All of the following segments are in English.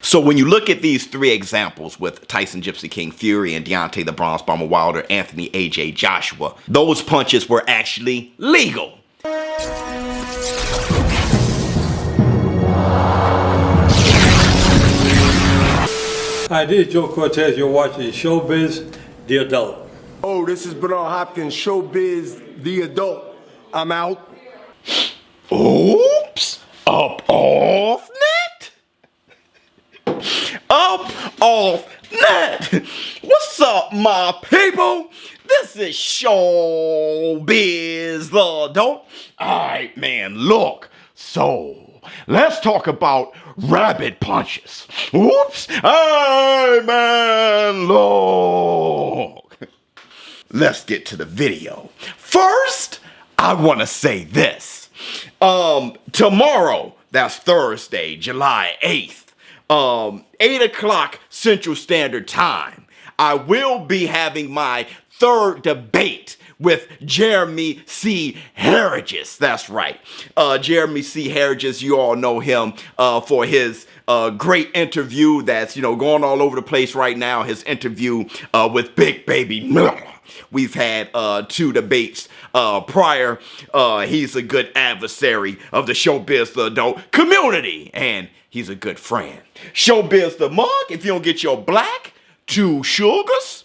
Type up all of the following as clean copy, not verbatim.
So when you look at these three examples with Tyson Gypsy King Fury and Deontay the Bronze Bomber Wilder, Anthony AJ Joshua, those punches were actually legal. Hi, this is Joe Cortez. You're watching ShowBizz, the adult. Oh, this is Bernard Hopkins, ShowBizz, the adult. I'm out. Oops. Up off net. Up off net. What's up, my people? This is ShowBizz, the adult. Alright, man, look. So, let's talk about rabbit punches. Oops. Hey, man, look. Let's get to the video. First, I want to say this. Tomorrow, that's Thursday, July 8th, 8 o'clock Central Standard Time, I will be having my third debate with Jeremy C. Harridges. That's right. Jeremy C. Harridges, you all know him for his great interview that's, going all over the place right now. His interview with Big Baby. We've had 2 debates prior. He's a good adversary of the ShowBizz the adult community, and he's a good friend. ShowBizz the mug, if you don't get your black, 2 sugars.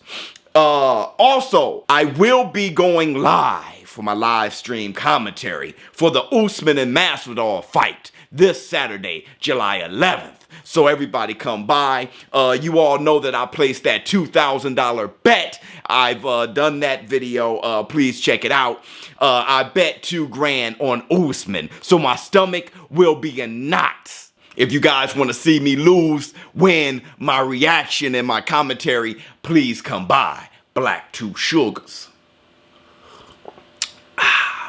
Also, I will be going live for my live stream commentary for the Usman and Masvidal fight this Saturday, July 11th. So everybody come by. You all know that I placed that $2,000 bet. I've done that video. Please check it out. I bet $2,000 on Usman. So my stomach will be in knots. If you guys want to see me lose, win, my reaction and my commentary, please come by. Black 2 sugars.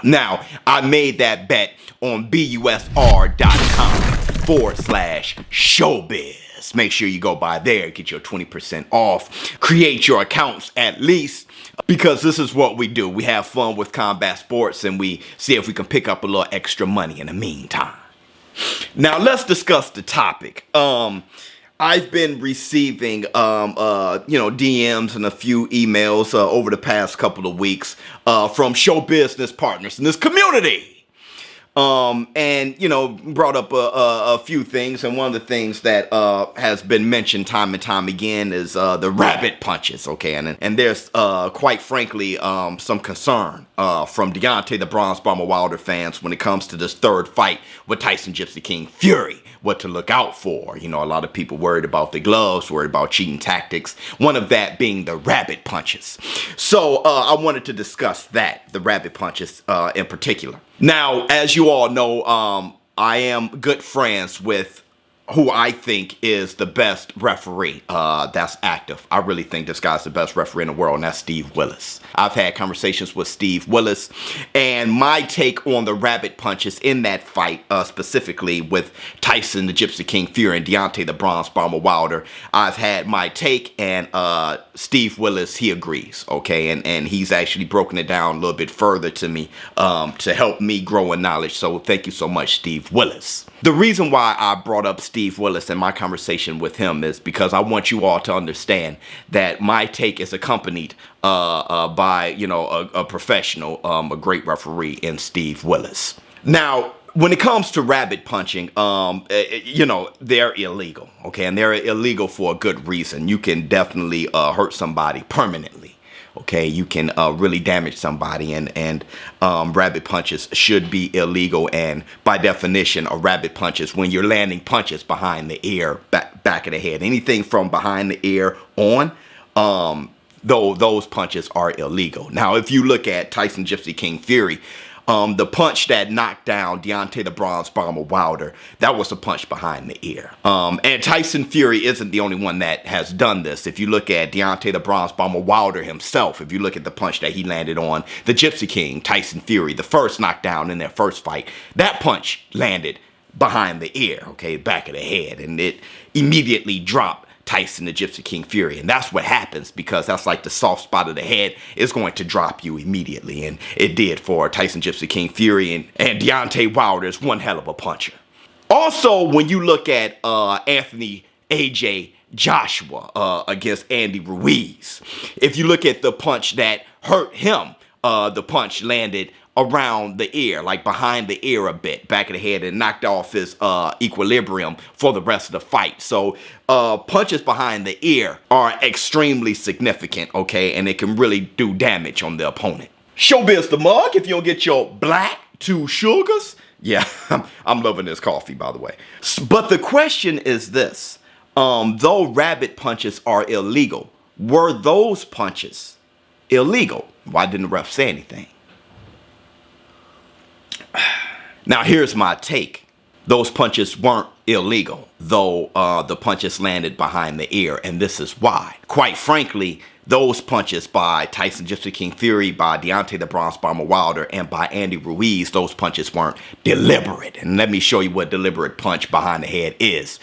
Now, I made that bet on busr.com/ShowBizz. Make sure you go by there, get your 20% off. Create your accounts at least, because this is what we do. We have fun with combat sports and we see if we can pick up a little extra money in the meantime. Now, let's discuss the topic. I've been receiving, DMs and a few emails over the past couple of weeks from show business partners in this community. Brought up a few things, and one of the things that has been mentioned time and time again is the rabbit punches, okay? And there's, quite frankly, some concern from Deontay the Bronze Bomber Wilder fans when it comes to this third fight with Tyson Gypsy King Fury, what to look out for. A lot of people worried about the gloves, worried about cheating tactics, one of that being the rabbit punches. So I wanted to discuss that, the rabbit punches in particular. Now, as you all know, I am good friends with who I think is the best referee that's active. I really think this guy's the best referee in the world, and that's Steve Willis. I've had conversations with Steve Willis, and my take on the rabbit punches in that fight, specifically with Tyson the Gypsy King Fury and Deontay the Bronze Bomber Wilder, I've had my take, and Steve Willis, he agrees, okay? And he's actually broken it down a little bit further to me to help me grow in knowledge. So thank you so much, Steve Willis. The reason why I brought up Steve Willis and my conversation with him is because I want you all to understand that my take is accompanied by, a professional, a great referee in Steve Willis. Now, when it comes to rabbit punching, they're illegal, okay? And they're illegal for a good reason. You can definitely hurt somebody permanently. Okay, you can really damage somebody, and rabbit punches should be illegal. And by definition, a rabbit punch is when you're landing punches behind the ear, back of the head. Anything from behind the ear on, those punches are illegal. Now, if you look at Tyson Gypsy King Fury, the punch that knocked down Deontay the Bronze Bomber Wilder, that was a punch behind the ear. And Tyson Fury isn't the only one that has done this. If you look at Deontay the Bronze Bomber Wilder himself, if you look at the punch that he landed on the Gypsy King, Tyson Fury, the first knockdown in their first fight, that punch landed behind the ear, okay, back of the head, and it immediately dropped Tyson the Gypsy King Fury. And that's what happens, because that's like the soft spot of the head is going to drop you immediately. And it did for Tyson Gypsy King Fury, and Deontay Wilder is one hell of a puncher. Also, when you look at Anthony AJ Joshua against Andy Ruiz. If you look at the punch that hurt him, the punch landed around the ear, like behind the ear a bit, back of the head, and knocked off his equilibrium for the rest of the fight. So punches behind the ear are extremely significant, okay, and it can really do damage on the opponent. ShowBizz the mug, if you don't get your black 2 sugars. Yeah, I'm loving this coffee, by the way. But the question is this. Though rabbit punches are illegal, were those punches illegal? Why didn't the ref say anything? Now, here's my take. Those punches weren't illegal, though the punches landed behind the ear, and this is why. Quite frankly, those punches by Tyson Gypsy King Fury, by Deontay the Bronze Bomber Wilder, and by Andy Ruiz, those punches weren't deliberate. And let me show you what deliberate punch behind the head is.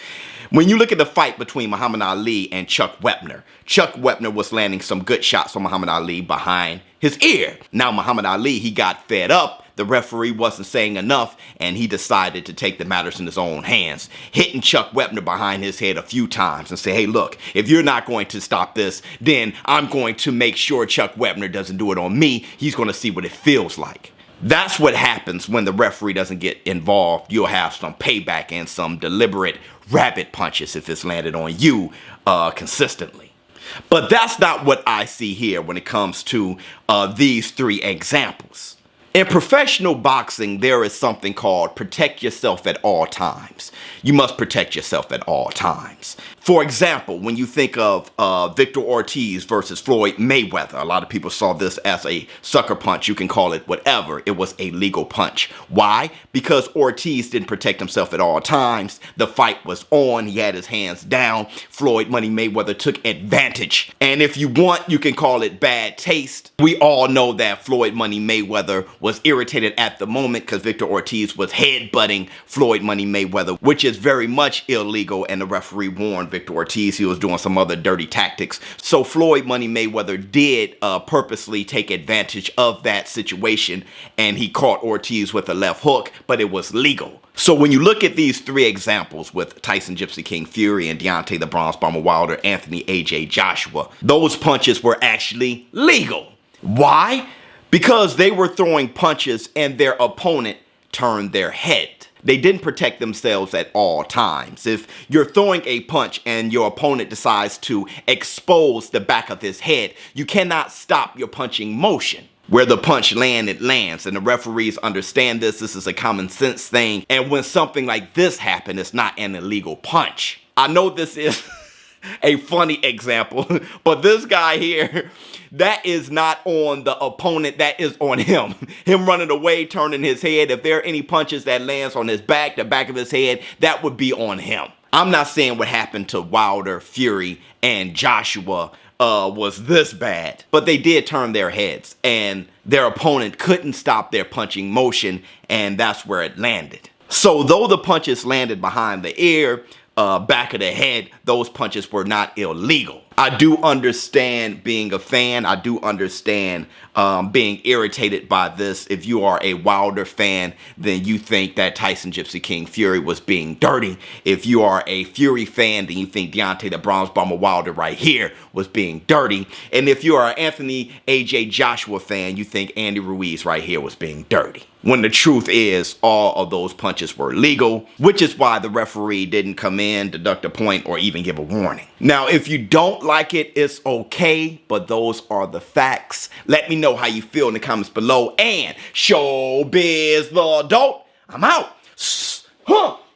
When you look at the fight between Muhammad Ali and Chuck Wepner was landing some good shots on Muhammad Ali behind his ear. Now Muhammad Ali, he got fed up. The referee wasn't saying enough, and he decided to take the matters in his own hands, hitting Chuck Wepner behind his head a few times and say, hey, look, if you're not going to stop this, then I'm going to make sure Chuck Wepner doesn't do it on me. He's going to see what it feels like. That's what happens when the referee doesn't get involved. You'll have some payback and some deliberate rabbit punches if it's landed on you consistently. But that's not what I see here when it comes to these 3 examples. In professional boxing, there is something called protect yourself at all times. You must protect yourself at all times. For example, when you think of Victor Ortiz versus Floyd Mayweather, a lot of people saw this as a sucker punch. You can call it whatever. It was a legal punch. Why? Because Ortiz didn't protect himself at all times. The fight was on. He had his hands down. Floyd Money Mayweather took advantage. And if you want, you can call it bad taste. We all know that Floyd Money Mayweather was irritated at the moment because Victor Ortiz was headbutting Floyd Money Mayweather, which is very much illegal, and the referee warned Victor Ortiz he was doing some other dirty tactics. So Floyd Money Mayweather did purposely take advantage of that situation, and he caught Ortiz with a left hook, but it was legal. So when you look at these 3 examples with Tyson Gypsy King Fury and Deontay the Bronze Bomber Wilder, Anthony AJ Joshua, those punches were actually legal. Why? Because they were throwing punches and their opponent turned their head. They didn't protect themselves at all times. If you're throwing a punch and your opponent decides to expose the back of his head, you cannot stop your punching motion. Where the punch lands, it lands, and the referees understand this. This is a common sense thing. And when something like this happens, it's not an illegal punch. I know this is a funny example, but this guy here, that is not on the opponent, that is on him. Him running away, turning his head. If there are any punches that lands on his back, the back of his head, that would be on him. I'm not saying what happened to Wilder, Fury, and Joshua was this bad, but they did turn their heads, and their opponent couldn't stop their punching motion, and that's where it landed. So though the punches landed behind the ear, back of the head, those punches were not illegal. I do understand being a fan. I do understand being irritated by this. If you are a Wilder fan, then you think that Tyson Gypsy King Fury was being dirty. If you are a Fury fan, then you think Deontay the Bronze Bomber Wilder right here was being dirty. And if you are an Anthony AJ Joshua fan, you think Andy Ruiz right here was being dirty. When the truth is, all of those punches were legal, which is why the referee didn't come in, deduct a point, or even give a warning. Now, if you don't like it, it's okay, but those are the facts. Let me know how you feel in the comments below. And ShowBizz the Adult, I'm out.